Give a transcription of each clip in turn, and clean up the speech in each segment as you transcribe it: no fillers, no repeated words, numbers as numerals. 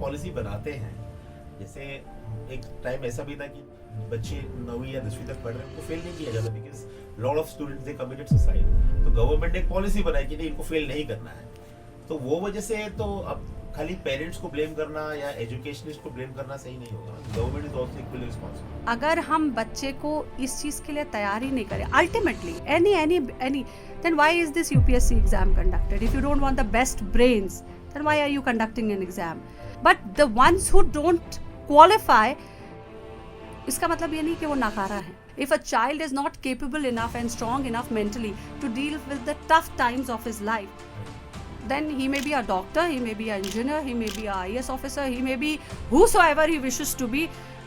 Policy बनाते हैं, जैसे एक टाइम ऐसा भी था कि बच्चे 9वीं या 10वीं तक पढ़ रहे हैं, उनको फेल नहीं किया जाता because lot of students they committed suicide. तो गवर्नमेंट ने एक पॉलिसी बनाई कि नहीं, इनको फेल नहीं करना है। तो वो वजह से तो अब खाली पेरेंट्स को ब्लेम करना या एजुकेशनिस्ट को ब्लेम करना सही नहीं होगा। Government is also equally responsible. अगर हम बच्चे को इस चीज के लिए तैयार ही नहीं करें, ultimately any then why is this UPSC exam conducted? If you don't want the best brains, then why are you conducting an exam? But the ones who don't qualify, इसका मतलब ये नहीं कि वो नाकारा है. If a child is not capable enough and strong enough mentally to deal with the tough times of his life, then he may be a doctor, he may be an engineer, he may be a IAS officer, he may be whosoever he wishes to be,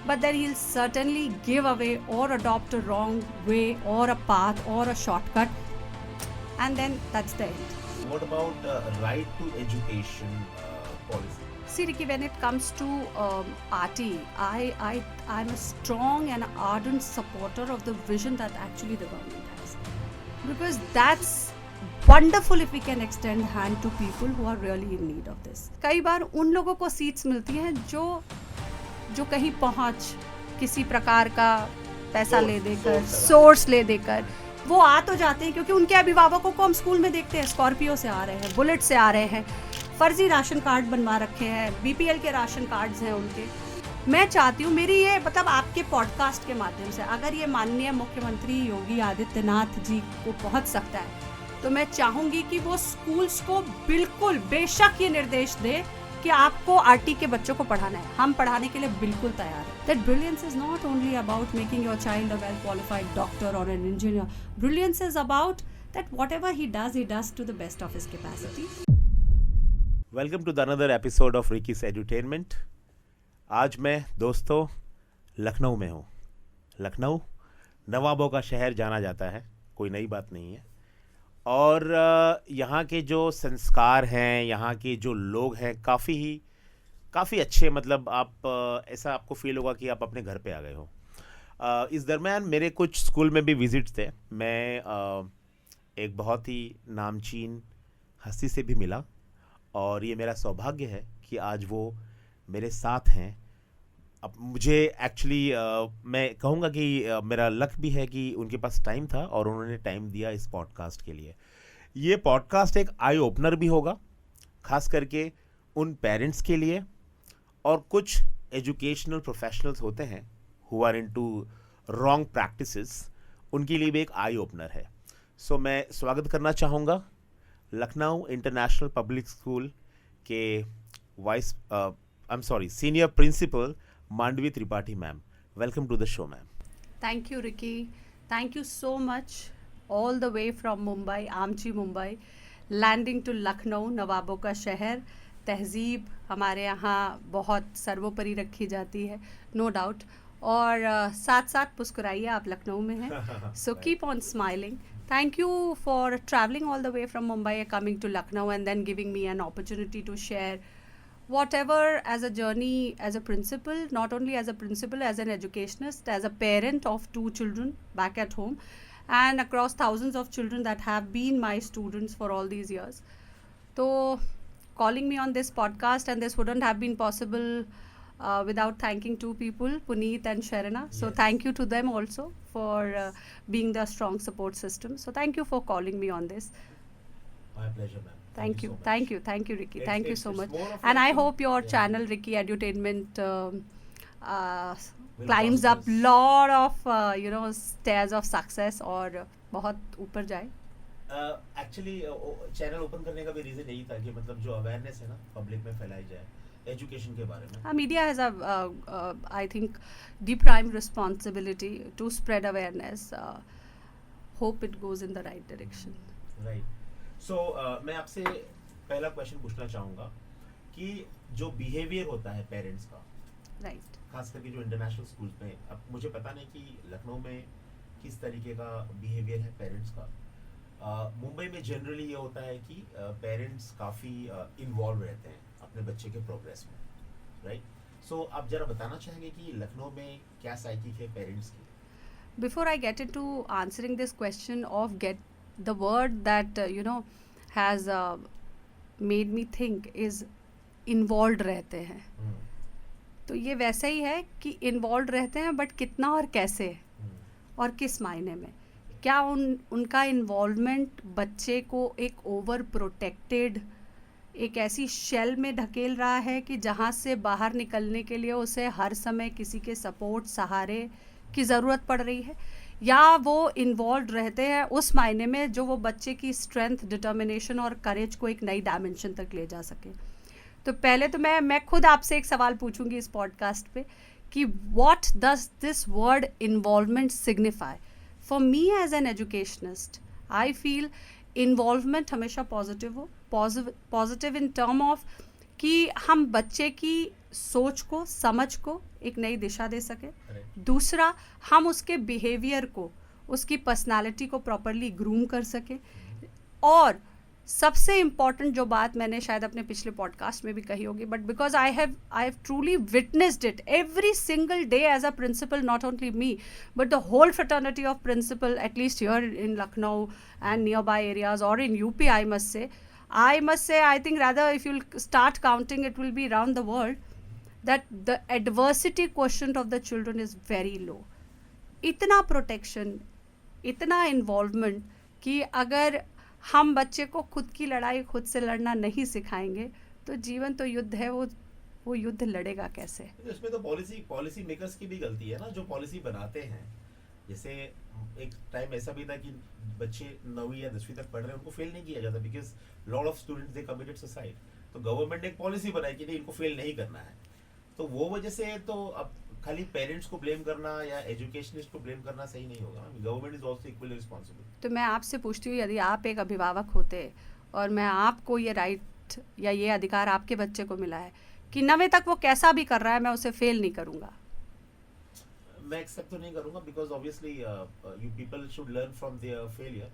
but then he'll certainly give away or adopt a wrong way or a path or a shortcut, and then that's the end. What about right to education policy? See, Ricky, when it comes to RT, I'm a strong and ardent supporter of the vision that actually the government has, because that's wonderful if we can extend hand to people who are really in need of this. कई बार उन लोगों को seats मिलती हैं जो कहीं पहुंच किसी प्रकार का पैसा ले देकर, सोर्स ले देकर वो आ तो जाते हैं, क्योंकि उनके अभिभावकों को हम स्कूल में देखते हैं, स्कॉर्पियो से आ रहे हैं, बुलेट से आ रहे हैं, फर्जी राशन कार्ड बनवा रखे हैं, BPL के राशन कार्ड्स हैं उनके। मैं चाहती हूँ, मेरी ये मतलब आपके पॉडकास्ट के माध्यम से अगर ये माननीय मुख्यमंत्री योगी आदित्यनाथ जी को पहुँच सकता है, तो मैं चाहूँगी कि वो स्कूल्स को बिल्कुल बेशक ये निर्देश दे कि आपको RT के बच्चों को पढ़ाना है, हम पढ़ाने के लिए बिल्कुल तैयार हैं। That brilliance is not only about making your child a well-qualified doctor or an engineer. Brilliance is about that whatever he does to the best of his capacity. Welcome to the another episode of Ricky's Edutainment. आज मैं दोस्तों लखनऊ में हूँ। लखनऊ नवाबों का शहर जाना जाता है, कोई नई बात नहीं है। और यहाँ के जो संस्कार हैं, यहाँ के जो लोग हैं, काफ़ी अच्छे, मतलब आप ऐसा आपको फील होगा कि आप अपने घर पे आ गए हो। इस दरमियान मेरे कुछ स्कूल में भी विज़िट्स थे। मैं एक बहुत ही नामचीन हस्ती से भी मिला और ये मेरा सौभाग्य है कि आज वो मेरे साथ हैं। अब मुझे एक्चुअली मैं कहूँगा कि मेरा लक भी है कि उनके पास टाइम था और उन्होंने टाइम दिया इस पॉडकास्ट के लिए। ये पॉडकास्ट एक आई ओपनर भी होगा, ख़ास करके उन पेरेंट्स के लिए, और कुछ एजुकेशनल प्रोफेशनल्स होते हैं who are into wrong practices, उनके लिए भी एक आई ओपनर है। सो मैं स्वागत करना चाहूँगा लखनऊ इंटरनेशनल पब्लिक स्कूल के senior principal Mandvi Tripathi ma'am. Welcome to the show, ma'am. Thank you, Ricky. Thank you so much. All the way from Mumbai, Amchi, Mumbai, landing to Lucknow, नवाबों का शहर। तहजीब हमारे यहाँ बहुत सर्वोपरि रखी जाती है, no doubt. और साथ साथ मुस्कुराइए, आप लखनऊ में हैं, so keep on smiling. Thank you for traveling all the way from Mumbai, coming to Lucknow, and then giving me an opportunity to share whatever as a journey, as a principal, not only as a principal, as an educationist, as a parent of 2 children back at home, and across thousands of children that have been my students for all these years. So calling me on this podcast, and this wouldn't have been possible without thanking 2 people, Puneet and Sharana. So thank you to them also for being the strong support system. So thank you for calling me on this. My pleasure, ma'am. Thank you, Ricky. Thank you so much. And I hope your channel, Ricky Edutainment, climbs up lot of stairs of success और बहुत ऊपर जाए। Actually channel open करने का भी reason यही था कि मतलब जो अवेयरनेस है ना पब्लिक में फैलाई जाए एजुकेशन के बारे में। Media has I think the prime responsibility to spread awareness. Hope it goes in the right direction. Right. So मैं आपसे पहला क्वेश्चन पूछना चाहूँगा कि जो बिहेवियर होता है पेरेंट्स का, राइट, खास करके जो इंटरनेशनल स्कूल्स में, अब मुझे पता नहीं कि लखनऊ में किस तरीके का बिहेवियर है पेरेंट्स का। मुंबई में जनरली ये होता है कि पेरेंट्स काफ़ी इन्वॉल्व रहते हैं अपने बच्चे के प्रोग्रेस में, राइट? सो आप ज़रा बताना चाहेंगे कि लखनऊ में क्या साइकिल है पेरेंट्स की? Before I get into answering this question of the word that has made me think is involve रहते हैं, तो ये वैसा ही है कि इन्वॉल्व रहते हैं, बट कितना और कैसे और किस मायने में, क्या उनका इन्वॉल्वमेंट बच्चे को एक ओवर प्रोटेक्टेड एक ऐसी शेल में ढकेल रहा है कि जहाँ से बाहर निकलने के लिए उसे हर समय किसी के सपोर्ट सहारे की ज़रूरत पड़ रही है, या वो इन्वॉल्व रहते हैं उस मायने में जो वो बच्चे की स्ट्रेंथ, डिटर्मिनेशन और करेज को एक नई डायमेंशन तक ले जा सके। तो पहले तो मैं खुद आपसे एक सवाल पूछूंगी इस पॉडकास्ट पे कि what does this word involvement signify for me as an educationist. I feel involvement हमेशा पॉजिटिव हो, पॉजिटिव इन टर्म ऑफ कि हम बच्चे की सोच को, समझ को एक नई दिशा दे सके। दूसरा, हम उसके बिहेवियर को, उसकी पर्सनालिटी को प्रॉपरली ग्रूम कर सके। और सबसे इम्पॉर्टेंट जो बात मैंने शायद अपने पिछले पॉडकास्ट में भी कही होगी, but because I have truly witnessed it every single day as a principal, not only me but the whole fraternity of principal, at least here in Lucknow and nearby areas और in UP, I must say, I think rather if you'll start counting, it will be around the world, that the adversity quotient of the children is very low. इतना protection, इतना involvement कि अगर हम बच्चे को खुद की लड़ाई खुद से लड़ना नहीं सिखाएंगे तो जीवन तो युद्ध है, वो युद्ध लड़ेगा कैसे? इसमें तो पॉलिसी मेकर्स की भी गलती है ना, जो पॉलिसी बनाते हैं। जैसे एक टाइम ऐसा भी था कि बच्चे 9वीं या 10वीं तक पढ़ रहे हैं, उनको फेल नहीं किया जाता because lot of students they committed suicide. तो गवर्नमेंट ने एक पॉलिसी बनाई कि नहीं, इनको फेल नहीं करना है। तो वो वजह से तो अब खाली पेरेंट्स को ब्लेम करना या एजुकेशनिस्ट को ब्लेम करना सही नहीं होगा। Government is also equally responsible. तो मैं आपसे पूछती हूँ, यदि आप एक अभिभावक होते और मैं आपको ये राइट या ये अधिकार आपके बच्चे को मिला है कि 9वीं तक वो कैसा भी कर रहा है मैं उसे फेल नहीं करूँगा, मैं एक्सेप्ट तो नहीं करूँगा because obviously you people should learn from their failure.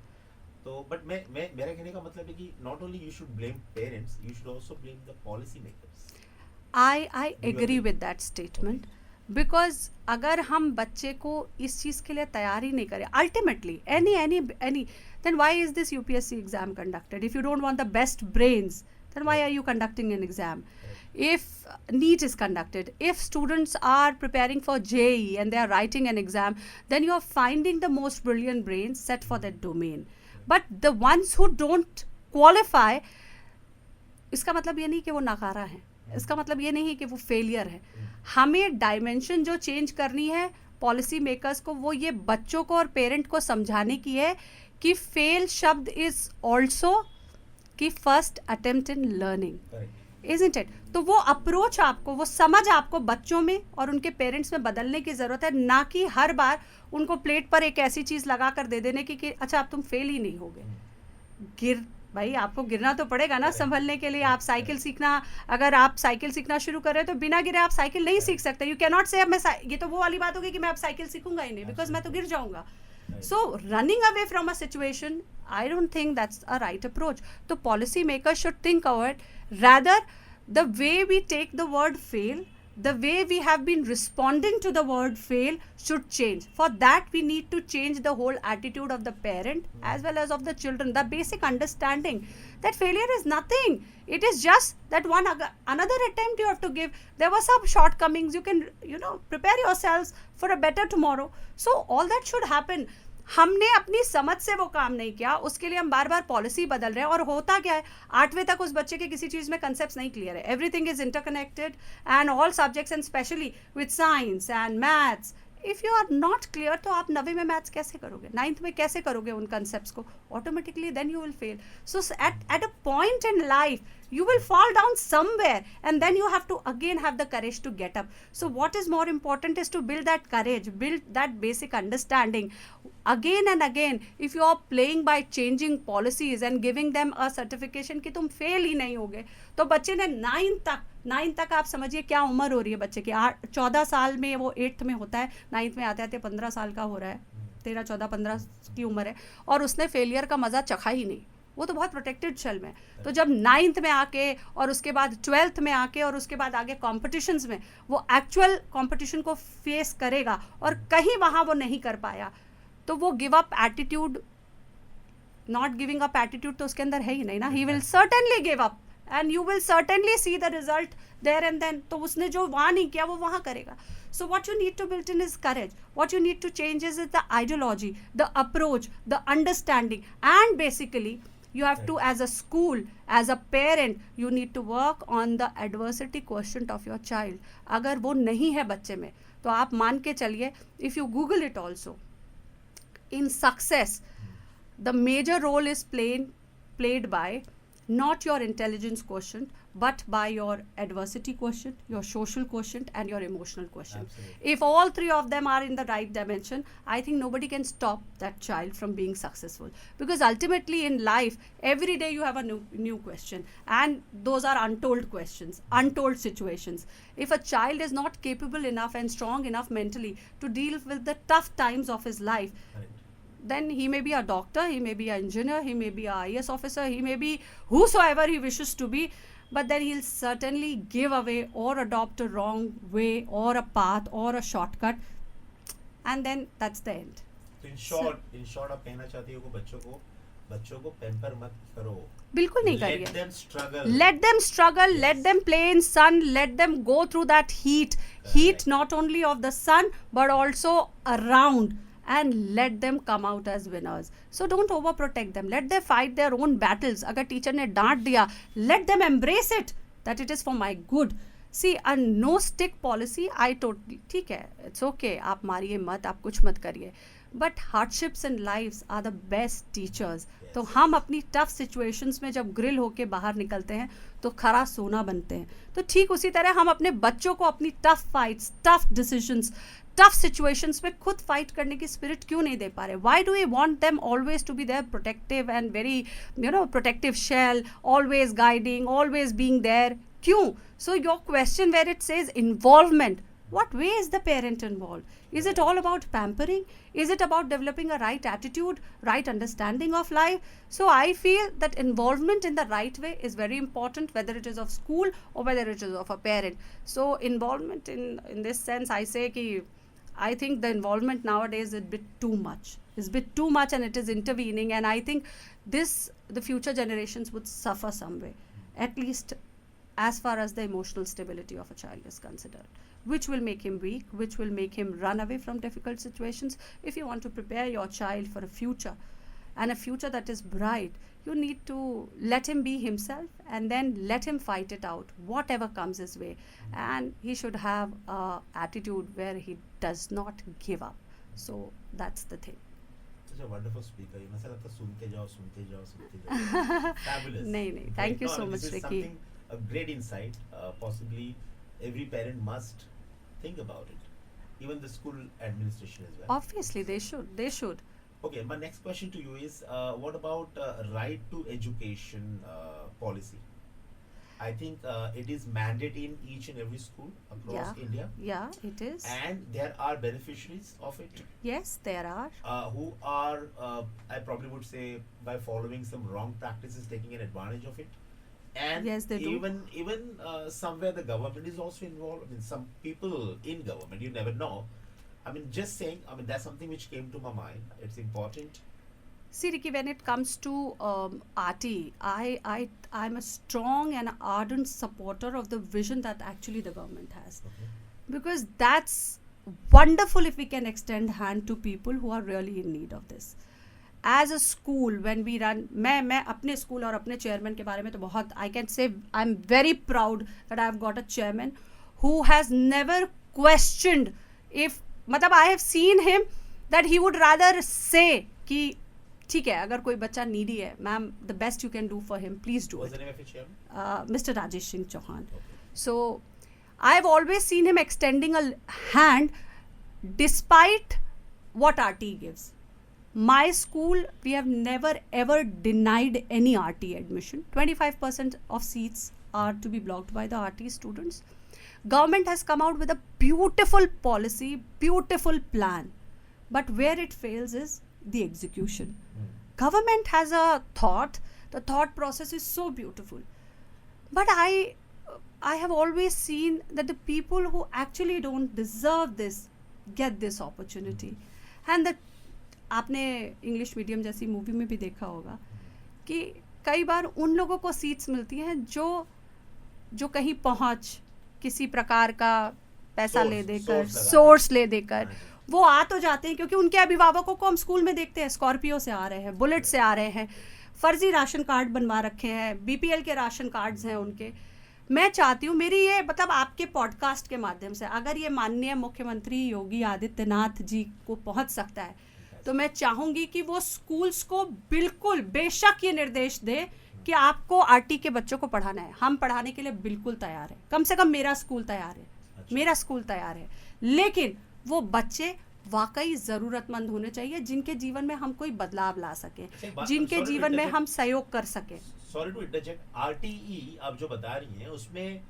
तो बट मैं मेरा कहने का मतलब है कि not only you should blame parents, you should also blame the policy makers. I agree with that statement, because अगर हम बच्चे को इस चीज़ के लिए तैयार ही नहीं करें, ultimately any then why is this UPSC exam conducted? If you don't want the best brains, then why are you conducting an exam? If NEET is conducted, if students are preparing for JEE and they are writing an exam, then you are finding the most brilliant brains set for that domain. But the ones who don't qualify, इसका मतलब ये नहीं कि वो नाकारा हैं, इसका मतलब ये नहीं कि वो फेलियर है। हमें डायमेंशन जो चेंज करनी है पॉलिसी मेकर्स को, वो ये बच्चों को और पेरेंट को समझाने की है कि फेल शब्द इज ऑल्सो कि first attempt in learning, isn't it? तो वो अप्रोच आपको, वो समझ आपको बच्चों में और उनके पेरेंट्स में बदलने की ज़रूरत है, ना कि हर बार उनको प्लेट पर एक ऐसी चीज़ लगा कर दे देने की कि अच्छा अब तुम फेल ही नहीं होगे। भाई आपको गिरना तो पड़ेगा ना संभलने के लिए। आप साइकिल सीखना, अगर आप साइकिल सीखना शुरू कर रहे हैं तो बिना गिरे आप साइकिल नहीं सीख सकते। यू कैन नॉट से अब मैं, ये तो वो वाली बात होगी कि मैं अब साइकिल सीखूंगा ही नहीं बिकॉज मैं तो गिर जाऊंगा। So running away from a situation, I don't think that's a right approach. तो policy makers should think about rather the way we take the word fail, the way we have been responding to the word fail should change. For that we need to change the whole attitude of the parent as well as of the children, the basic understanding that failure is nothing. It is just that another attempt you have to give. There were some shortcomings, you can prepare yourselves for a better tomorrow. So all that should happen. हमने अपनी समझ से वो काम नहीं किया, उसके लिए हम बार बार पॉलिसी बदल रहे हैं। और होता क्या है, 8वीं तक उस बच्चे के किसी चीज़ में कंसेप्ट नहीं क्लियर है। Everything is interconnected and all subjects and especially with science and maths, if you are not clear तो आप 9वीं में मैथ्स कैसे करोगे, 9th में कैसे करोगे उन कंसेप्ट्स को? Automatically then you will fail. So at a point in life you will fall down somewhere and then you have to again have the courage to get up. So what is more important is to build that courage, build that basic understanding again and again. If you are playing by changing policies and giving them a certification कि तुम fail ही नहीं होगे, तो बच्चे ने 9 तक आप समझिए क्या उम्र हो रही है बच्चे की। 14 साल में वो 8th में होता है, 9th में आते आते 15 साल का हो रहा है, 13, 14, 15 की उम्र है और उसने फेलियर का मज़ा चखा ही नहीं। वो तो बहुत प्रोटेक्टेड शेल में। तो जब 9th में आके और उसके बाद 12th में आके और उसके बाद आगे कॉम्पिटिशन्स में वो एक्चुअल कॉम्पिटिशन को फेस करेगा और कहीं वहाँ वो नहीं कर पाया, तो वो give up attitude, not giving up attitude तो उसके अंदर है ही नहीं ना। He will certainly give up and you will certainly see the result there and then. तो उसने जो वहाँ नहीं किया वो वहाँ करेगा. So what you need to build in is courage. What you need to change is the ideology, the approach, the understanding, and basically you have to, as a school, as a parent, you need to work on the adversity quotient of your child. अगर वो नहीं है बच्चे में तो आप मान के चलिए, if you Google it also, in success, the major role is played by not your intelligence quotient, but by your adversity quotient, your social quotient, and your emotional quotient. Absolutely. If all three of them are in the right dimension, I think nobody can stop that child from being successful. Because ultimately in life, every day you have a new question, and those are untold questions, untold situations. If a child is not capable enough and strong enough mentally to deal with the tough times of his life, Correct. then he may be a doctor, he may be an engineer, he may be a IAS officer, he may be whosoever he wishes to be, but then he'll certainly give away or adopt a wrong way or a path or a shortcut, and then that's the end. तो in short आप कहना चाहती हो कि बच्चों को pamper मत करो. बिल्कुल नहीं Let करिए. them struggle. Let them struggle, let them play in sun, let them go through that heat Correct. not only of the sun but also around, and let them come out as winners. So don't overprotect them. Let them fight their own battles. अगर teacher ने डांट दिया, let them embrace it, that it is for my good. See, a no stick policy, I totally, ठीक है, it's okay, आप मारिए मत, आप कुछ मत करिए. But hardships in lives are the best teachers. तो हम अपनी टफ सिचुएशंस में जब ग्रिल होके बाहर निकलते हैं तो खरा सोना बनते हैं. तो ठीक उसी तरह हम अपने बच्चों को अपनी tough fights, tough decisions, tough situations में खुद फाइट करने की स्पिरिट क्यों नहीं दे पा रहे? Why do we want them always to be there, protective and very, protective shell, always guiding, always being there? क्यों? So your question where it says involvement, what way is the parent involved? Is it all about pampering? Is it about developing a right attitude, right understanding of life? So I feel that involvement in the right way is very important, whether it is of school or whether it is of a parent. So involvement in this sense, I say ki I think the involvement nowadays is a bit too much. It's a bit too much and it is intervening, and I think the future generations would suffer some way, at least as far as the emotional stability of a child is considered, which will make him weak, which will make him run away from difficult situations. If you want to prepare your child for a future, and a future that is bright, you need to let him be himself and then let him fight it out, whatever comes his way. And he should have an attitude where he does not give up. So that's the thing. Such a wonderful speaker. ये मसला तो सुनते जाओ. Fabulous. नहीं, thank you so much, this is Ricky. something, a great insight. Possibly every parent must think about it. Even the school administration as well. Obviously, they should. Okay, my next question to you is, what about right to education policy? I think it is mandated in each and every school across India. Yeah, it is. And there are beneficiaries of it Yes, there are. who are, I probably would say, by following some wrong practices, taking an advantage of it. And Yes, they do. even somewhere the government is also involved. I mean, some people in government, you never know. I mean, just saying, I mean, that's something which came to my mind. It's important. See, Ricky, when it comes to RT, I'm a strong and ardent supporter of the vision that actually the government has. Okay. Because that's wonderful if we can extend hand to people who are really in need of this. As a school, when we run, मैं अपने school और अपने chairman के बारे में तो बहुत, I can say I'm very proud that I've got a chairman who has never questioned if, मतलब I have seen him that he would rather say कि ठीक है, अगर कोई बच्चा needy है, ma'am, the best you can do for him, please do What's it. the name of your chairman? Mr. Rajesh Singh Chauhan. Okay. So I've always seen him extending a hand despite what RT gives. My school, we have never ever denied any RT admission. 25% of seats are to be blocked by the RT students. Government has come out with a beautiful policy, beautiful plan. But where it fails is the execution. Government has a thought. The thought process is so beautiful. But I have always seen that the people who actually don't deserve this get this opportunity. And that आपने English medium जैसी movie में भी देखा होगा कि कई बार उन लोगों को सीट्स मिलती हैं जो कहीं पहुंच किसी प्रकार का पैसा ले देकर, सोर्स ले देकर वो आ तो जाते हैं, क्योंकि उनके अभिभावकों को हम स्कूल में देखते हैं स्कॉर्पियो से आ रहे हैं, बुलेट से आ रहे हैं, फर्जी राशन कार्ड बनवा रखे हैं, बीपीएल के राशन कार्ड्स हैं उनके। मैं चाहती हूँ, मेरी ये मतलब आपके पॉडकास्ट के माध्यम से अगर ये माननीय मुख्यमंत्री योगी आदित्यनाथ जी को पहुंच सकता है तो मैं चाहूँगी कि वो स्कूल्स को बिल्कुल बेशक ये निर्देश दे कि आपको आरटी के बच्चों को पढ़ाना है। हम पढ़ाने के लिए बिल्कुल तैयार है, कम से कम मेरा स्कूल तैयार है, मेरा स्कूल तैयार है, लेकिन वो बच्चे वाकई ज़रूरतमंद होने चाहिए जिनके जीवन में हम कोई बदलाव ला सके, जिनके जीवन में हम सहयोग कर सके। सॉरी टू इंटरजेक्ट, आरटीई आप जो बता रही हैं उसमें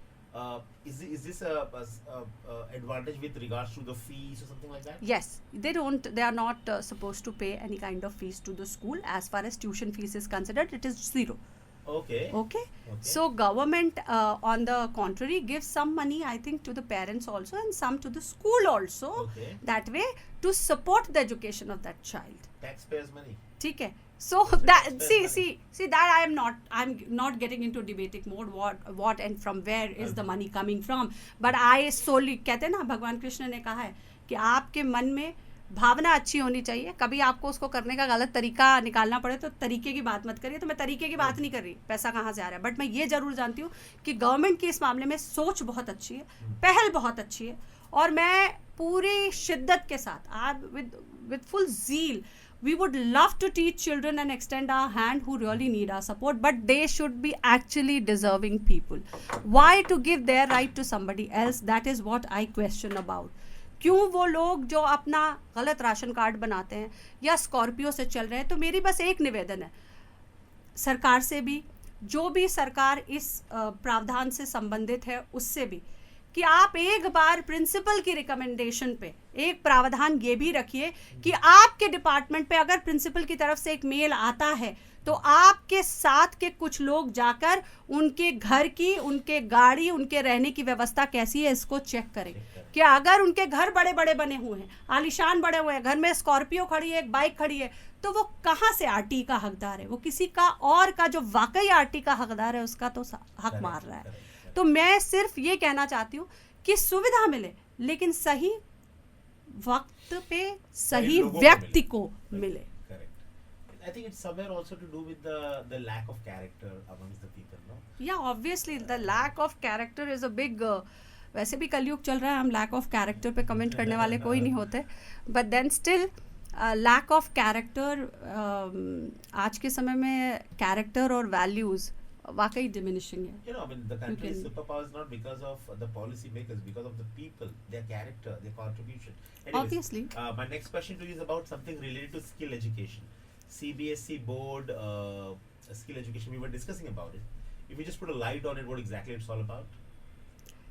is this advantage with regards to the fees or something like that? Yes, they are not supposed to pay any kind of fees to the school. As far as tuition fees is considered, it is zero. Okay. So government on the contrary gives some money, I think, to the parents also and some to the school also. That way to support the education of that child. Taxpayers money. ठीक है. So that see that I'm not getting into debating mode what and from where is the money coming from, but I solely, कहते हैं ना भगवान कृष्ण ने कहा है कि आपके मन में भावना अच्छी होनी चाहिए, कभी आपको उसको करने का गलत तरीका निकालना पड़े तो तरीके की बात मत करिए। तो मैं तरीके की बात नहीं कर रही पैसा कहाँ से आ रहा है, बट मैं ये जरूर जानती हूँ कि गवर्नमेंट की इस मामले में सोच बहुत अच्छी है, पहल बहुत अच्छी है, और मैं पूरी शिद्दत के साथ with full zeal we would love to teach children and extend our hand who really need our support, but they should be actually deserving people. Why to give their right to somebody else? That is what I question about. क्यों वो लोग जो अपना गलत ration card बनाते हैं या Scorpio से चल रहे हैं? तो मेरी बस एक निवेदन है सरकार से भी, जो भी सरकार इस प्रावधान से संबंधित है उससे भी, कि आप एक बार प्रिंसिपल की रिकमेंडेशन पे एक प्रावधान ये भी रखिए कि आपके डिपार्टमेंट पे अगर प्रिंसिपल की तरफ से एक मेल आता है तो आपके साथ के कुछ लोग जाकर उनके घर की, उनके गाड़ी, उनके रहने की व्यवस्था कैसी है इसको चेक करें। कि अगर उनके घर बड़े बड़े बने हुए हैं, आलीशान बड़े हुए हैं, घर में स्कॉर्पियो खड़ी है, एक बाइक खड़ी है, तो वो कहाँ से आरटी का हकदार है? वो किसी का और का जो वाकई आरटी का हकदार है उसका तो हक मार रहा है। तो मैं सिर्फ ये कहना चाहती हूँ कि सुविधा मिले, लेकिन सही वक्त पे सही व्यक्ति को मिले। I think it's somewhere also to do with the lack of character amongst the people, no? Yeah, obviously the lack of character is a big वैसे भी कलयुग चल रहा है, हम lack of character पे कमेंट करने वाले कोई नहीं होते, but then still lack of character आज के समय में character और values वाकई diminishing है. You know, I mean, the country's superpower is not because of the policy makers, because of the people, their character, their contribution. Anyways, obviously. My next question to you is about something related to skill education. CBSE board skill education, we were discussing about it. If you just put a light on it, what exactly it's all about?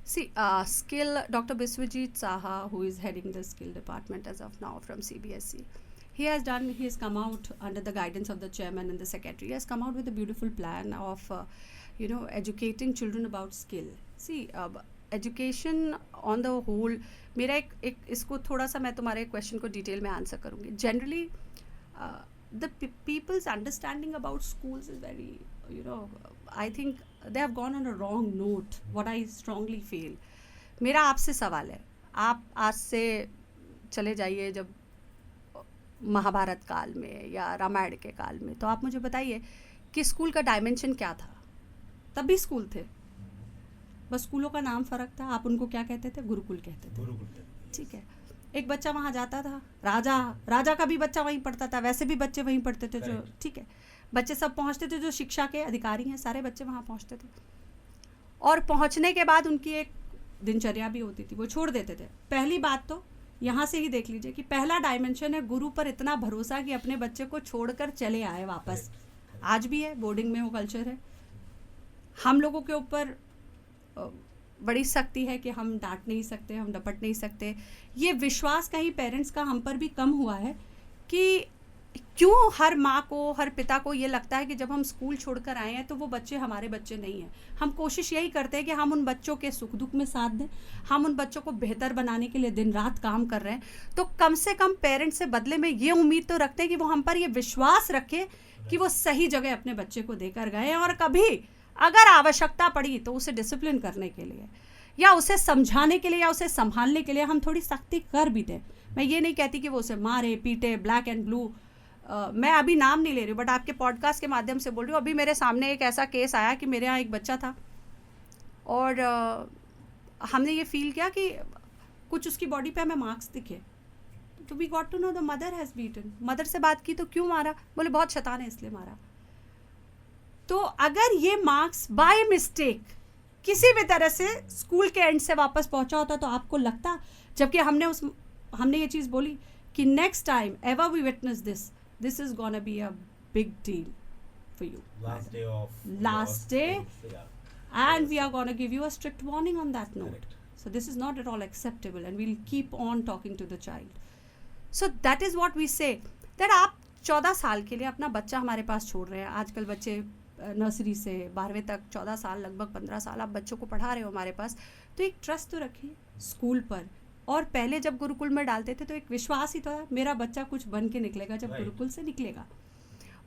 See, skill, Dr. Biswajit Saha, who is heading the skill department as of now from CBSE, he has come out under the guidance of the chairman and the secretary. He has come out with a beautiful plan of, educating children about skill. See, education on the whole, मेरा एक इसको थोड़ा सा मैं तुम्हारे question को detail में answer करूँगी. Generally, the people's understanding about schools is very, I think they have gone on a wrong note, what I strongly feel. मेरा आपसे सवाल है, आप आज से चले जाइए जब महाभारत काल में या रामायण के काल में, तो आप मुझे बताइए कि स्कूल का डायमेंशन क्या था? तब भी स्कूल थे, बस स्कूलों का नाम फ़र्क था. आप उनको क्या कहते थे? गुरुकुल कहते थे. ठीक है, एक बच्चा वहाँ जाता था, राजा का भी बच्चा वहीं पढ़ता था, वैसे भी बच्चे वहीं पढ़ते थे जो, ठीक है, बच्चे सब पहुँचते थे, जो शिक्षा के अधिकारी हैं सारे बच्चे वहाँ पहुँचते थे, और पहुँचने के बाद उनकी एक दिनचर्या भी होती थी, वो छोड़ देते थे. पहली बात तो यहाँ से ही देख लीजिए कि पहला डायमेंशन है गुरु पर इतना भरोसा कि अपने बच्चे को छोड़कर चले आए वापस. आज भी है, बोर्डिंग में वो कल्चर है. हम लोगों के ऊपर बड़ी सख्ती है कि हम डांट नहीं सकते, हम डपट नहीं सकते. ये विश्वास कहीं पेरेंट्स का हम पर भी कम हुआ है कि क्यों हर माँ को, हर पिता को ये लगता है कि जब हम स्कूल छोड़कर आए हैं तो वो बच्चे हमारे बच्चे नहीं हैं। हम कोशिश यही करते हैं कि हम उन बच्चों के सुख दुख में साथ दें, हम उन बच्चों को बेहतर बनाने के लिए दिन रात काम कर रहे हैं। तो कम से कम पेरेंट्स से बदले में ये उम्मीद तो रखते हैं कि वो हम पर ये विश्वास रखे कि वो सही जगह अपने बच्चे को देकर गए हैं, और कभी अगर आवश्यकता पड़ी तो उसे डिसिप्लिन करने के लिए या उसे समझाने के लिए या उसे संभालने के लिए हम थोड़ी सख्ती कर भी दें। मैं ये नहीं कहती कि वो उसे मारे पीटे, ब्लैक एंड ब्लू। मैं अभी नाम नहीं ले रही हूँ, बट आपके पॉडकास्ट के माध्यम से बोल रही हूँ। अभी मेरे सामने एक ऐसा केस आया कि मेरे यहाँ एक बच्चा था और हमने ये फील किया कि कुछ उसकी बॉडी पे हमें मार्क्स दिखे, तो we got to know the mother has beaten. Mother से बात की तो क्यों मारा, बोले बहुत शैतान है इसलिए मारा। तो अगर ये मार्क्स बाय मिस्टेक किसी भी तरह से स्कूल के एंड से वापस पहुंचा होता तो आपको लगता, जबकि हमने ये चीज़ बोली कि next time ever we witness this is gonna be a big deal for you, last day, and we are going to give you a strict warning on that note. Correct. So this is not at all acceptable, and we'll keep on talking to the child. So that is what we say, that आप 14 साल के लिए अपना बच्चा हमारे पास छोड़ रहे हैं। आजकल बच्चे नर्सरी से 12वीं तक 14 साल, लगभग 15 साल आप बच्चों को पढ़ा रहे हो हमारे पास, तो एक ट्रस्ट तो रखिए स्कूल पर। और पहले जब गुरुकुल में डालते थे तो एक विश्वास ही था मेरा बच्चा कुछ बन के निकलेगा जब गुरुकुल से निकलेगा।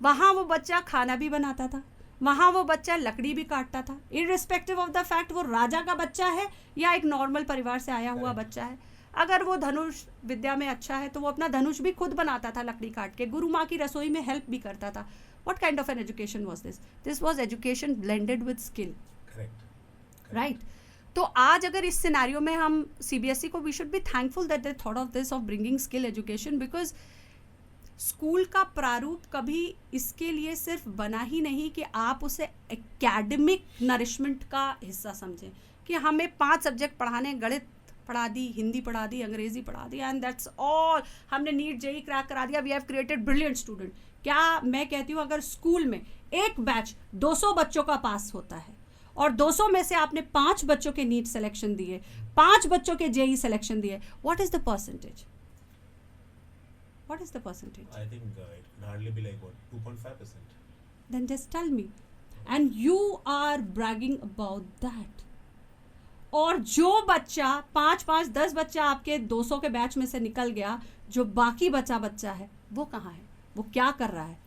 वहाँ वो बच्चा खाना भी बनाता था, वहाँ वो बच्चा लकड़ी भी काटता था, इररिस्पेक्टिव ऑफ द फैक्ट वो राजा का बच्चा है या एक नॉर्मल परिवार से आया हुआ बच्चा है। अगर वो धनुष विद्या में अच्छा है तो वो अपना धनुष भी खुद बनाता था लकड़ी काट के, गुरु माँ की रसोई में हेल्प भी करता था। What kind of an education was this? This was education blended with skill. Correct. Right? तो आज अगर इस सिनेरियो में हम CBSE को, we should be thankful that they thought of this, of bringing skill education, because school का प्रारूप कभी इसके लिए सिर्फ बना ही नहीं कि आप उसे एकेडमिक नरिशमेंट का हिस्सा समझें कि हमें 5 सब्जेक्ट पढ़ाने, गणित पढ़ा दी, हिंदी पढ़ा दी, अंग्रेजी पढ़ा दी, एंड दैट्स ऑल, हमने नीट जेई क्रैक करा दिया, we have created brilliant student. क्या मैं कहती हूँ, अगर स्कूल में एक बैच 200 बच्चों का पास होता है और 200 में से आपने 5 बच्चों के नीट सिलेक्शन दिए, 5 बच्चों के जेई सिलेक्शन दिए, what is the percentage? What is the percentage? I think it can hardly be like what, 2.5%. Then just tell me. And you are bragging about that. और जो बच्चा 5-5, 10 बच्चा आपके 200 के बैच में से निकल गया, जो बाकी बच्चा है वो कहाँ है, वो क्या कर रहा है?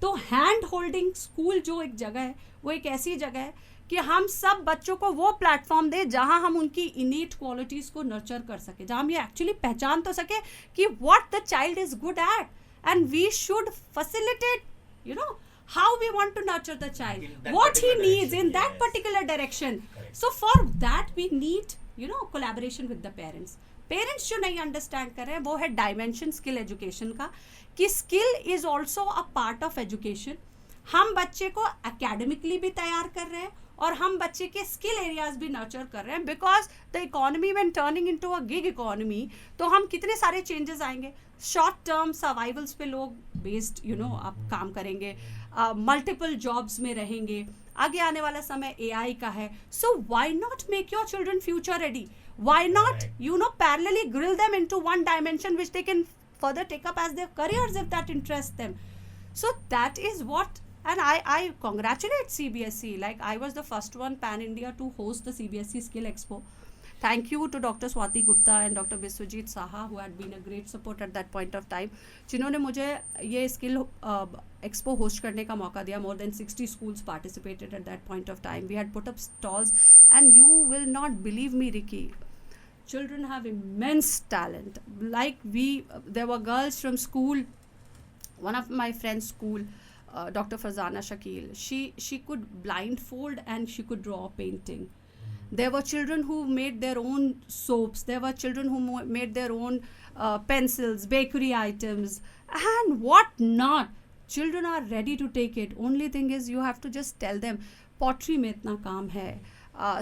तो हैंड होल्डिंग स्कूल जो एक जगह है, वो एक ऐसी जगह है कि हम सब बच्चों को वो प्लेटफॉर्म दे जहां हम उनकी इनीट क्वालिटीज़ को नर्चर कर सके, जहां हम ये एक्चुअली पहचान तो सके कि what the child is good at, and we should facilitate, you know, how we want to nurture the child, what he needs in that particular direction. So for that we need, you know, collaboration with the parents. Parents जो नहीं understand कर रहे हैं वो है dimension skill education का, कि skill is also a part of education. हम बच्चे को एकेडमिकली भी तैयार कर रहे हैं और हम बच्चे के स्किल एरियाज भी नर्चर कर रहे हैं, because the economy when turning into a gig economy, तो हम कितने सारे चेंजेस आएंगे। शॉर्ट टर्म सर्वाइवल्स पे लोग बेस्ड, यू नो, आप काम करेंगे, मल्टीपल जॉब्स में रहेंगे, आगे आने वाला समय AI का है। So why not make your children future ready? Why not, you know, parallelly grill them into one dimension which they can further take up as their careers if that interests them. So that is what, and I congratulate CBSE. Like, I was the first one pan India to host the CBSE Skill Expo. Thank you to Dr. Swati Gupta and Dr. Biswajit Saha, who had been a great support at that point of time, जिन्होंने मुझे ये skill expo host करने का मौका दिया। More than 60 schools participated at that point of time. We had put up stalls, and you will not believe me, Ricky, children have immense talent. Like there were girls from school, one of my friends' school, Dr. Farzana Shakil, she could blindfold and she could draw a painting. There were children who made their own soaps. There were children who made their own pencils, bakery items, and what not. Children are ready to take it. Only thing is you have to just tell them, pottery में इतना काम है,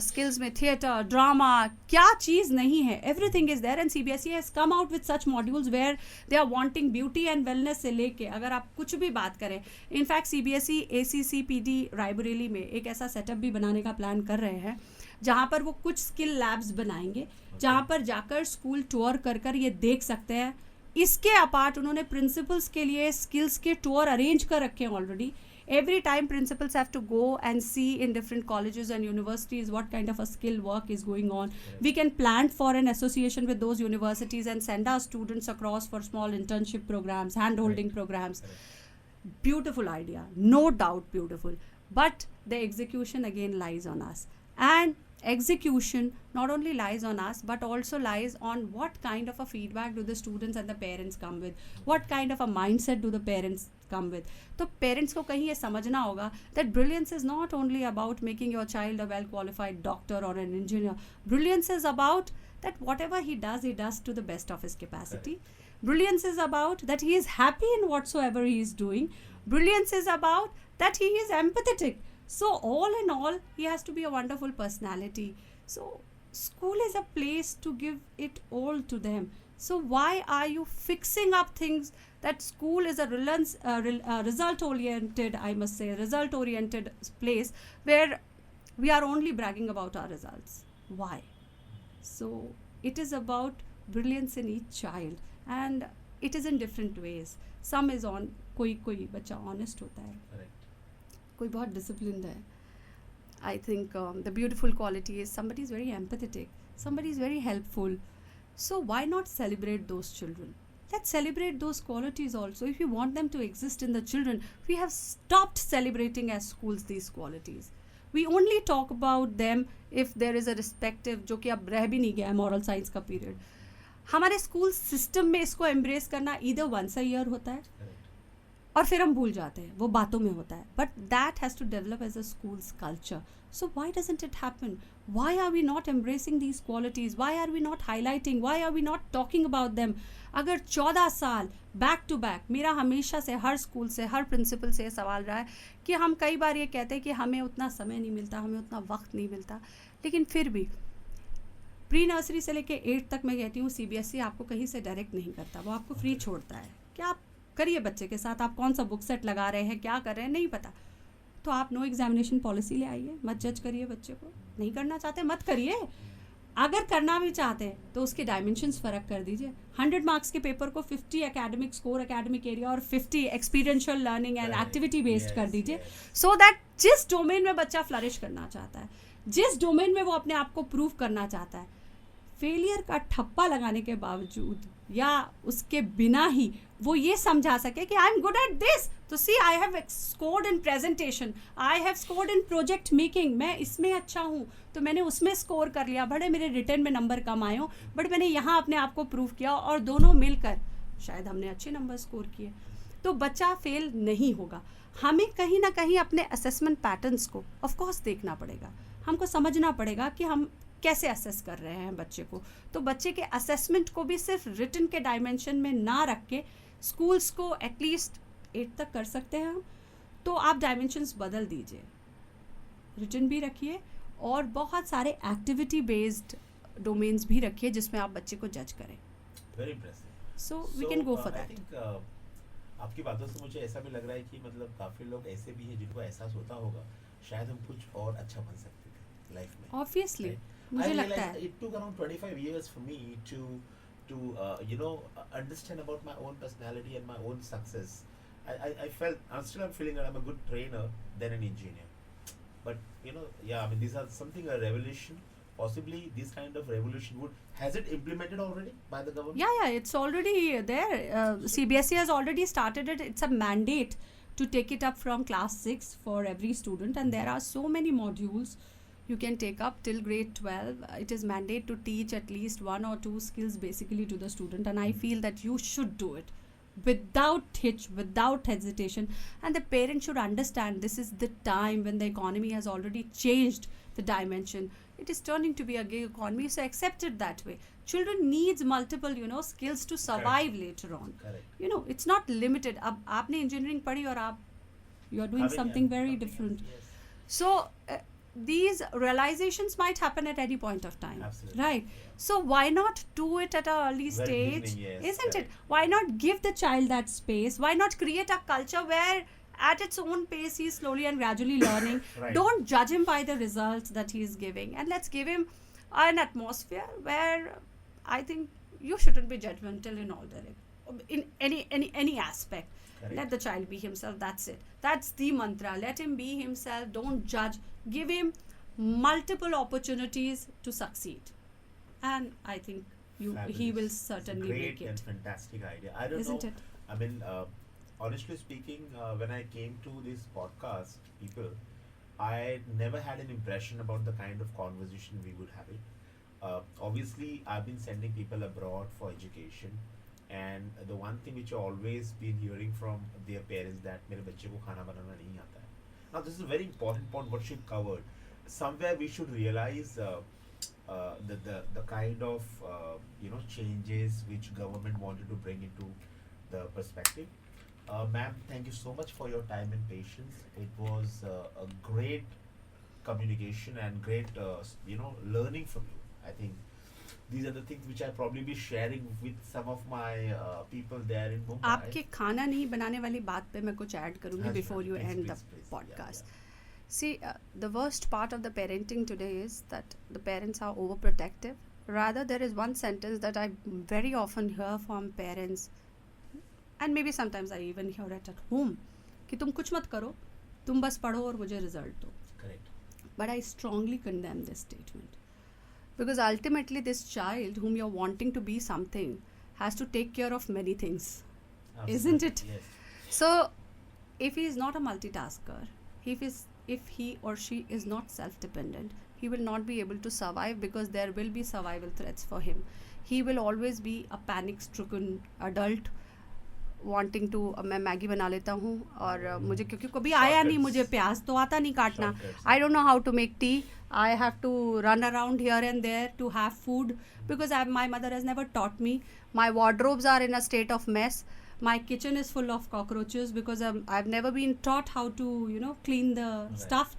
skills में theatre, drama, क्या चीज़ नहीं है, everything is there. And CBSE has come out with such modules where they are wanting beauty and wellness से लेके अगर आप कुछ भी बात करें. In fact CBSE ACCPD Raebareli में एक ऐसा सेटअप भी बनाने का प्लान कर रहे हैं जहाँ पर वो कुछ स्किल लैब्स बनाएंगे, जहाँ पर जाकर स्कूल टूर कर कर ये देख सकते हैं इसके अपार्ट उन्होंने प्रिंसिपल्स के लिए स्किल्स के टूर अरेंज कर रखे हैं already. Every time principals have to go and see in different colleges and universities what kind of a skill work is going on. We can plan for an association with those universities and send our students across for small internship programs, hand-holding programs. Beautiful idea, no doubt beautiful. But the execution again lies on us. And execution not only lies on us but also lies on what kind of a feedback do the students and the parents come with, what kind of a mindset do the parents come with. तो parents को कहीं ये समझना होगा that brilliance is not only about making your child a well qualified doctor or an engineer. Brilliance is about that whatever he does to the best of his capacity. Brilliance is about that he is happy in whatsoever he is doing. Brilliance is about that he is empathetic. So all in all, he has to be a wonderful personality. So school is a place to give it all to them. So why are you fixing up things that school is a result-oriented, I must say, result-oriented place where we are only bragging about our results? Why? So it is about brilliance in each child, and it is in different ways. Some is on, कोई बच्चा honest होता है. Correct. कोई बहुत disciplined है. I think the beautiful quality is somebody is very empathetic, somebody is very helpful. So why not celebrate those children? Let's celebrate those qualities also. If you want them to exist in the children, we have stopped celebrating as schools these qualities. We only talk about them if there is a respective, जो कि अब रह भी नहीं गया है moral science का period. हमारे स्कूल सिस्टम में इसको एम्ब्रेस करना either once a year होता है और फिर हम भूल जाते हैं, वो बातों में होता है. But that has to develop as a schools culture. So why doesn't it happen? Why are we not embracing these qualities? Why are we not highlighting? Why are we not talking about them? अगर 14 साल back to back, मेरा हमेशा से हर school से, हर principal से सवाल रहा है कि हम कई बार ये कहते हैं कि हमें उतना समय नहीं मिलता, हमें उतना वक्त नहीं मिलता, लेकिन फिर भी प्री नर्सरी से लेके 8 तक मैं कहती हूँ CBSE आपको कहीं से डायरेक्ट नहीं करता, वो आपको फ्री छोड़ता है कि आप करिए बच्चे के साथ, आप कौन सा बुक सेट लगा रहे हैं, क्या कर रहे हैं, नहीं पता तो आप नो एग्जामिनेशन पॉलिसी ले आइए, मत जज करिए बच्चे को. नहीं करना चाहते मत करिए, अगर करना भी चाहते हैं तो उसके डायमेंशंस फ़र्क कर दीजिए. 100 मार्क्स के पेपर को 50 एकेडमिक स्कोर, एकेडमिक एरिया और 50 experiential learning and activity based कर दीजिए. सो दैट जिस डोमेन में बच्चा फ्लरिश करना चाहता है, जिस डोमेन में वो अपने आप को प्रूव करना चाहता है, फेलियर का ठप्पा लगाने के बावजूद या उसके बिना ही वो ये समझा सके कि I am good at this. तो see I have scored in presentation, I have scored in project making, मैं इसमें अच्छा हूँ तो मैंने उसमें स्कोर कर लिया, बड़े मेरे रिटर्न में नंबर कम आए हो बट मैंने यहाँ अपने आप को प्रूव किया और दोनों मिलकर शायद हमने अच्छे नंबर स्कोर किए. तो बच्चा फेल नहीं होगा. हमें कहीं ना कहीं अपने असेसमेंट पैटर्न्स को ऑफ कोर्स देखना पड़ेगा, हमको समझना पड़ेगा कि हम कैसे असेस कर रहे हैं बच्चे को. तो बच्चे के असेसमेंट को भी सिर्फ रिटन के डायमेंशन में ना रख के स्कूल्स को एटलीस्ट 8 तक कर सकते हैं हम, तो आप डायमेंशंस बदल दीजिए, रिटन भी रखिए और बहुत सारे एक्टिविटी बेस्ड डोमेन्स भी रखिए जिसमें आप बच्चे को जज करें. Very impressive. So we can go for I that. Think आपकी बातों से मुझे ऐसा भी लग रहा है कि मतलब काफ़ी लोग ऐसे भी हैं जिनको एहसास होता होगा शायद हम कुछ और अच्छा बन सकते थे लाइफ में. ऑब्वियसली मुझे लगता है it took around 25 years for me to understand about my own personality and my own success. I felt I'm feeling that I'm a good trainer than an engineer. But I mean these are something a revolution. Possibly this kind of revolution has it implemented already by the government? Yeah, it's already there. CBSE has already started it. It's a mandate to take it up from class 6 for every student, and there are so many modules you can take up till grade 12. It is mandate to teach at least 1 or 2 skills basically to the student, and I feel that you should do it without hitch, without hesitation, and the parent should understand this is the time when the economy has already changed the dimension. It is turning to be a gig economy, so accept it that way. Children needs multiple skills to survive later on. Correct. It's not limited. अब आपने engineering पढ़ी और आप you are doing something very different. Yes. So these realizations might happen at any point of time. Absolutely. Right? So why not do it at an early Very stage? beginning, yes, Isn't correct. it? Why not give the child that space? Why not create a culture where at its own pace he is slowly and gradually learning? Right. Don't judge him by the results that he is giving, and let's give him an atmosphere where I think you shouldn't be judgmental in all in any aspect. Correct. Let the child be himself. That's it. That's the mantra. Let him be himself. Don't judge. Give him multiple opportunities to succeed, and I think he will Fabulous. certainly Great make and it. fantastic idea. I don't Isn't know. it? I mean, honestly speaking, when I came to this podcast, people, I never had an impression about the kind of conversation we would have it. Obviously, I've been sending people abroad for education, and the one thing which I've always been hearing from their parents that मेरे बच्चे को खाना बनाना नहीं आता है. Now, this is a very important point what she covered. Somewhere we should realize the kind of changes which government wanted to bring into the perspective. Ma'am, thank you so much for your time and patience. It was a great communication and great learning from you. I think these are the things which I'll probably be sharing with some of my people there in Mumbai. आपके खाना नहीं बनाने वाली बात पे मैं कुछ add करूँगी हाँ जी, before you please, end the please, please. podcast. Yeah. See, the worst part of the parenting today is that the parents are overprotective. Rather, there is one sentence that I very often hear from parents, and maybe sometimes I even hear it at home, कि तुम कुछ मत करो, तुम बस पढ़ो और मुझे रिजल्ट दो. Correct. But I strongly condemn this statement. Because ultimately, this child whom you're wanting to be something has to take care of many things. Isn't Absolutely, it? Yes. So, if he is not a multitasker, if he or she is not self-dependent, he will not be able to survive because there will be survival threats for him. He will always be a panic-stricken adult wanting to मैं Maggi बना लेता हूँ और मुझे क्योंकि कभी आया नहीं, मुझे प्याज तो आता नहीं काटना. Shortcuts. I don't know how to make tea. I have to run around here and there to have food because my mother has never taught me. My wardrobes are in a state of mess. My kitchen is full of cockroaches because I've never been taught how to clean the Right. stuff.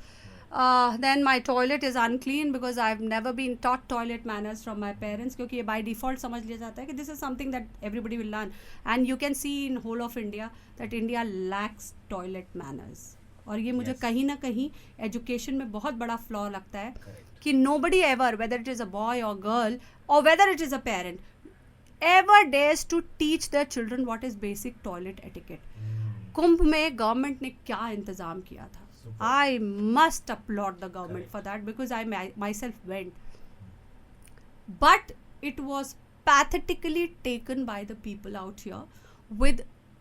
Then my toilet is unclean because I've never been taught toilet manners from my parents क्योंकि ये by default समझ लिया जाता है कि this is something that everybody will learn, and you can see in whole of India that India lacks toilet manners. और ये मुझे Yes. कहीं ना कहीं education में बहुत बड़ा flaw लगता है Correct. कि nobody ever, whether it is a boy or girl or whether it is a parent, ever dares to teach their children what is basic toilet etiquette. कुंभ में गवर्नमेंट ने क्या इंतजाम किया था. Super. I must applaud the government Correct. for that because I myself went. But it was pathetically taken by the people out here with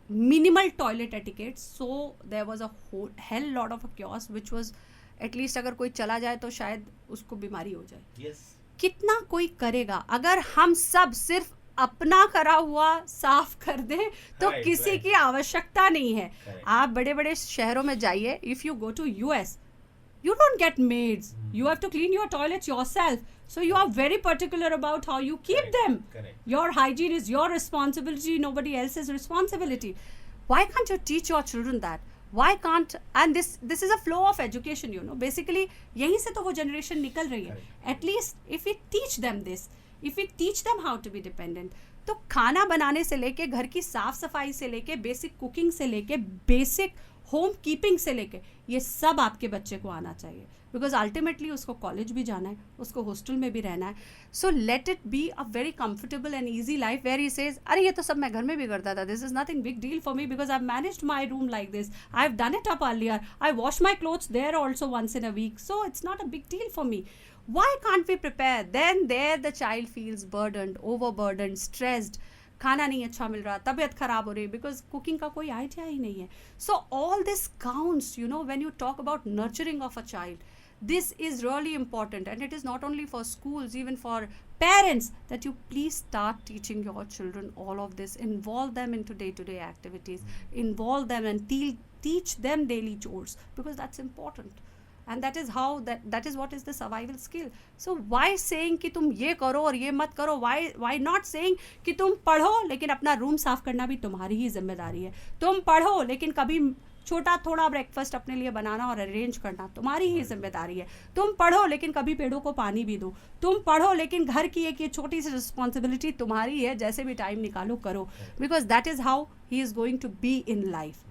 minimal toilet etiquette. So there was a whole hell lot of a chaos which was at least अगर कोई चला जाए तो शायद उसको बीमारी हो जाए. Yes. कितना कोई करेगा. अगर हम सब सिर्फ अपना करा हुआ साफ कर दें तो Right, किसी right. की आवश्यकता नहीं है. Correct. आप बड़े बड़े शहरों में जाइए. If you go to US, you don't get maids. You have to clean your toilets yourself. So you are very particular about how you keep Correct. them. Correct. Your hygiene is your responsibility, nobody else's responsibility. Why can't you teach your children that? Why can't, and this is a flow of education, basically यहीं से तो वो generation निकल रही है. Correct. At least if we teach them this, if we teach them how to be dependent, तो खाना बनाने से लेके घर की साफ सफाई से लेके बेसिक कुकिंग से लेके बेसिक होम कीपिंग से लेके ये सब आपके बच्चे को आना चाहिए. बिकॉज अल्टीमेटली उसको कॉलेज भी जाना है, उसको हॉस्टल में भी रहना है. So let it be a very comfortable and easy life where he says अरे ये तो सब मैं घर में भी करता था. This is nothing big deal for me because I have managed my room like this. I have done it up earlier. I wash my clothes there also once in a week. So it's not a big deal for me. Why can't we prepare? Then there the child feels burdened, overburdened, stressed. खाना नहीं अच्छा मिल रहा, तबीयत खराब हो रही because cooking का कोई आइडिया ही नहीं है. So all this counts when you talk about nurturing of a child. This is really important, and it is not only for schools, even for parents, that you please start teaching your children all of this. Involve them into day-to-day activities. Involve them and teach them daily chores because that's important. And that is how that is what is the survival skill. So why saying कि तुम ये करो और ये मत करो? Why not saying कि तुम पढ़ो लेकिन अपना रूम साफ करना भी तुम्हारी ही जिम्मेदारी है. तुम पढ़ो लेकिन कभी छोटा थोड़ा ब्रेकफास्ट अपने लिए बनाना और अरेंज करना तुम्हारी ही जिम्मेदारी है. तुम पढ़ो लेकिन कभी पेड़ों को पानी भी दो. तुम पढ़ो लेकिन घर की एक ये छोटी सी रिस्पॉन्सिबिलिटी तुम्हारी है. जैसे भी टाइम निकालो करो because that is how he is going to be in life.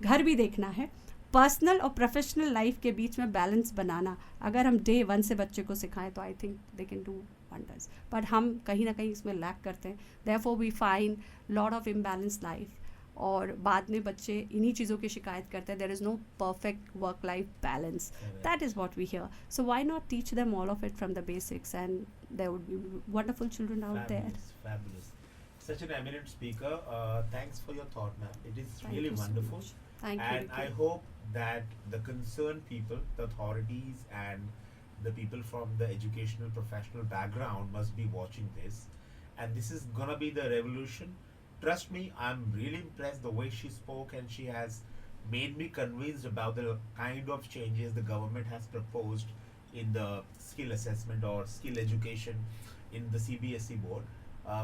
घर भी देखना है. पर्सनल और प्रोफेशनल लाइफ के बीच में बैलेंस बनाना अगर हम डे 1 से बच्चे को सिखाएं तो I think they can do abundance. But हम कहीं ना कहीं इसमें lack करते हैं. Therefore we find lot of imbalanced life. और बाद में बच्चे इन्हीं चीज़ों की शिकायत करते हैं. There is no perfect work-life balance. That is what we hear. So why not teach them all of it from the basics, and there would be wonderful children out there. Fabulous. Such an eminent speaker. Thanks for your thought, ma'am. It is Thank really you so wonderful. much. Thank you, And I Ricky. hope that the concerned people, the authorities, and the people from the educational professional background must be watching this. And this is gonna be the revolution. Trust me, I'm really impressed the way she spoke, and she has made me convinced about the kind of changes the government has proposed in the skill assessment or skill education in the CBSE board.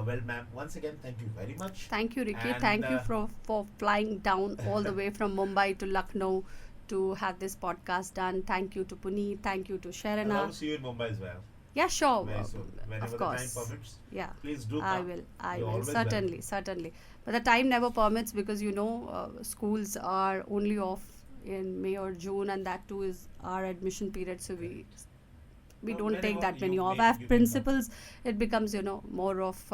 Well, ma'am, once again, thank you very much. Thank you, Ricky. And, Thank you for flying down all the way from Mumbai to Lucknow to have this podcast done. Thank you to Puneet. Thank you to I'll Sharana. see you in Mumbai as well. Yeah, sure. Very soon. Whenever Of the course. time permits. Yeah. Please do I come. will. I You're will. always Certainly. Certainly. But the time never permits, because schools are only off in May or June, and that too is our admission period. So we Well, don't take whenever that many you off. make- As you can come. principals, it becomes more of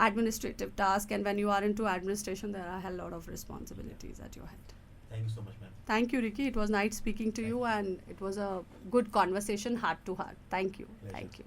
administrative task, and when you are into administration, there are a hell lot of responsibilities at your head. Thank you so much, ma'am. Thank you, Ricky. It was nice speaking to Thank you, you. and it was a good conversation, heart to heart. Thank you. Pleasure. Thank you.